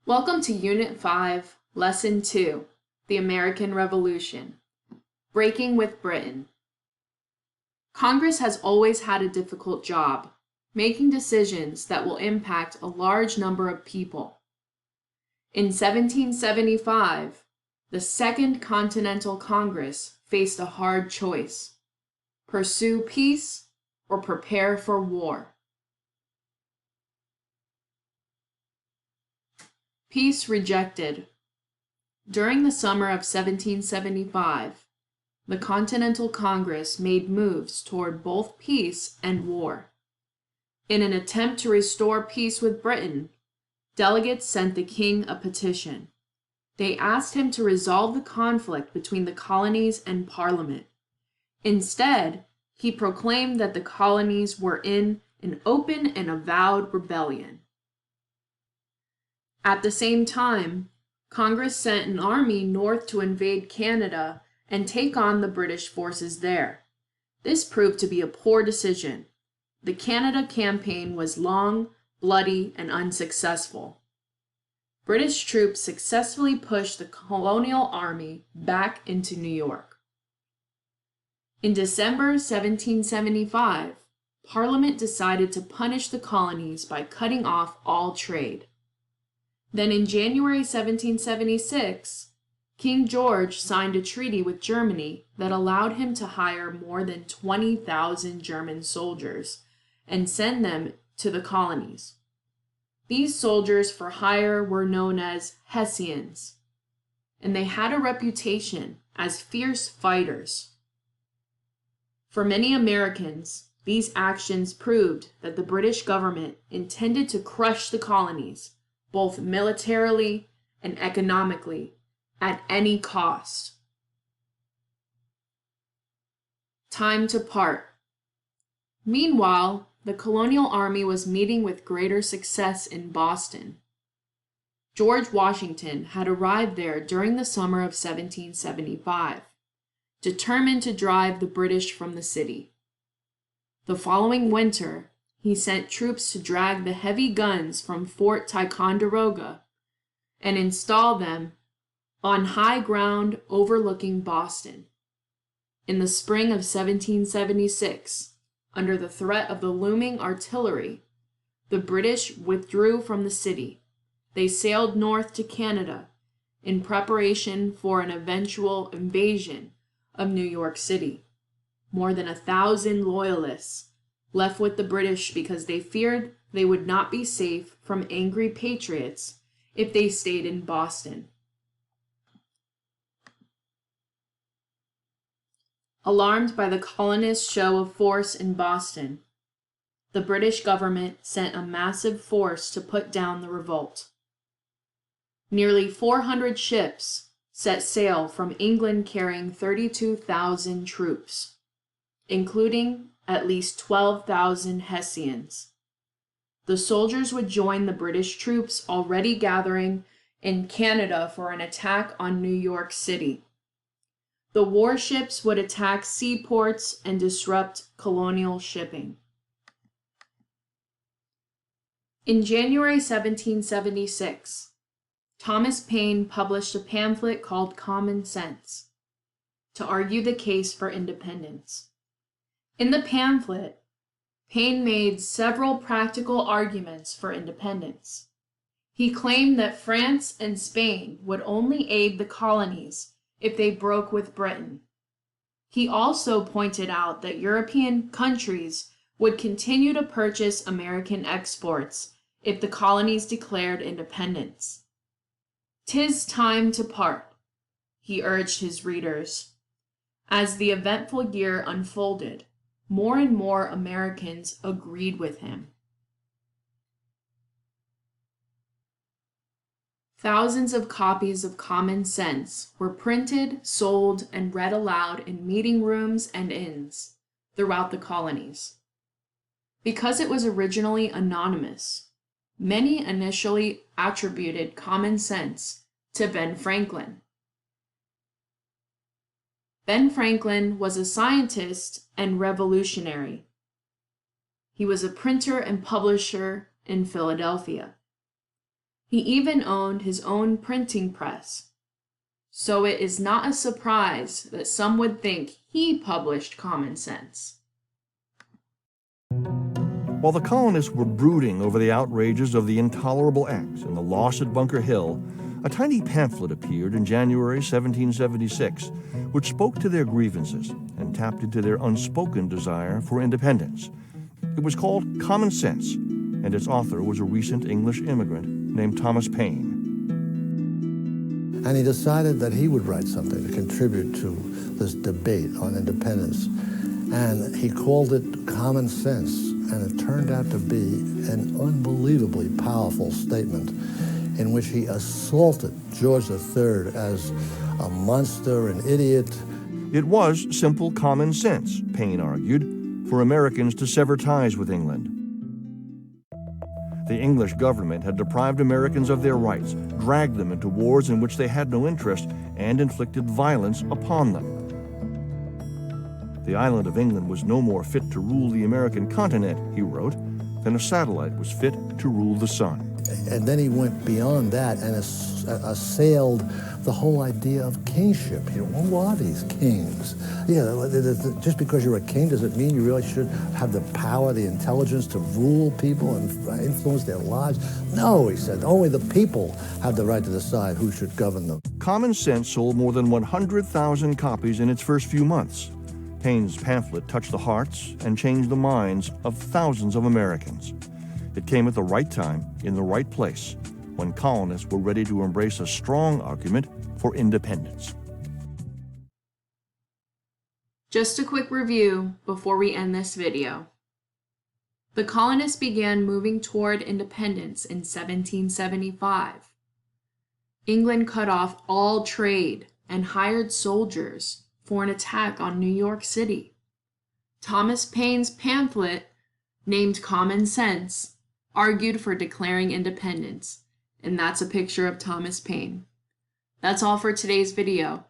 Welcome to Unit 5, Lesson 2, The American Revolution, Breaking with Britain. Congress has always had a difficult job, making decisions that will impact a large number of people. In 1775, the Second Continental Congress faced a hard choice: pursue peace or prepare for war. Peace rejected. During the summer of 1775, the Continental Congress made moves toward both peace and war. In an attempt to restore peace with Britain, delegates sent the king a petition. They asked him to resolve the conflict between the colonies and Parliament. Instead, he proclaimed that the colonies were in an open and avowed rebellion. At the same time, Congress sent an army north to invade Canada and take on the British forces there. This proved to be a poor decision. The Canada campaign was long, bloody, and unsuccessful. British troops successfully pushed the colonial army back into New York. In December 1775, Parliament decided to punish the colonies by cutting off all trade. Then in January 1776, King George signed a treaty with Germany that allowed him to hire more than 20,000 German soldiers and send them to the colonies. These soldiers for hire were known as Hessians, and they had a reputation as fierce fighters. For many Americans, these actions proved that the British government intended to crush the colonies, both militarily and economically, at any cost. Time to part. Meanwhile, the colonial army was meeting with greater success in Boston. George Washington had arrived there during the summer of 1775, determined to drive the British from the city. The following winter, he sent troops to drag the heavy guns from Fort Ticonderoga and install them on high ground overlooking Boston. In the spring of 1776, under the threat of the looming artillery, the British withdrew from the city. They sailed north to Canada in preparation for an eventual invasion of New York City. More than 1,000 loyalists left with the British because they feared they would not be safe from angry patriots if they stayed in Boston. Alarmed by the colonists' show of force in Boston, the British government sent a massive force to put down the revolt. Nearly 400 ships set sail from England carrying 32,000 troops, including at least 12,000 Hessians. The soldiers would join the British troops already gathering in Canada for an attack on New York City. The warships would attack seaports and disrupt colonial shipping. In January 1776, Thomas Paine published a pamphlet called Common Sense to argue the case for independence. In the pamphlet, Paine made several practical arguments for independence. He claimed that France and Spain would only aid the colonies if they broke with Britain. He also pointed out that European countries would continue to purchase American exports if the colonies declared independence. "'Tis time to part," he urged his readers. As the eventful year unfolded, more and more Americans agreed with him. Thousands of copies of Common Sense were printed, sold, and read aloud in meeting rooms and inns throughout the colonies. Because it was originally anonymous, many initially attributed Common Sense to Ben Franklin. Ben Franklin was a scientist and revolutionary. He was a printer and publisher in Philadelphia. He even owned his own printing press. So it is not a surprise that some would think he published Common Sense. While the colonists were brooding over the outrages of the Intolerable Acts and the loss at Bunker Hill, a tiny pamphlet appeared in January 1776, which spoke to their grievances and tapped into their unspoken desire for independence. It was called Common Sense, and its author was a recent English immigrant named Thomas Paine. And he decided that he would write something to contribute to this debate on independence. And he called it Common Sense, and it turned out to be an unbelievably powerful statement in which he assaulted George III as a monster, an idiot. It was simple common sense, Paine argued, for Americans to sever ties with England. The English government had deprived Americans of their rights, dragged them into wars in which they had no interest, and inflicted violence upon them. The island of England was no more fit to rule the American continent, he wrote, than a satellite was fit to rule the sun. And then he went beyond that and assailed the whole idea of kingship. You know, who are these kings? Yeah, just because you're a king, does it mean you really should have the power, the intelligence to rule people and influence their lives? No, he said, only the people have the right to decide who should govern them. Common Sense sold more than 100,000 copies in its first few months. Paine's pamphlet touched the hearts and changed the minds of thousands of Americans. It came at the right time, in the right place, when colonists were ready to embrace a strong argument for independence. Just a quick review before we end this video. The colonists began moving toward independence in 1775. England cut off all trade and hired soldiers for an attack on New York City. Thomas Paine's pamphlet, named Common Sense, argued for declaring independence, and that's a picture of Thomas Paine. That's all for today's video.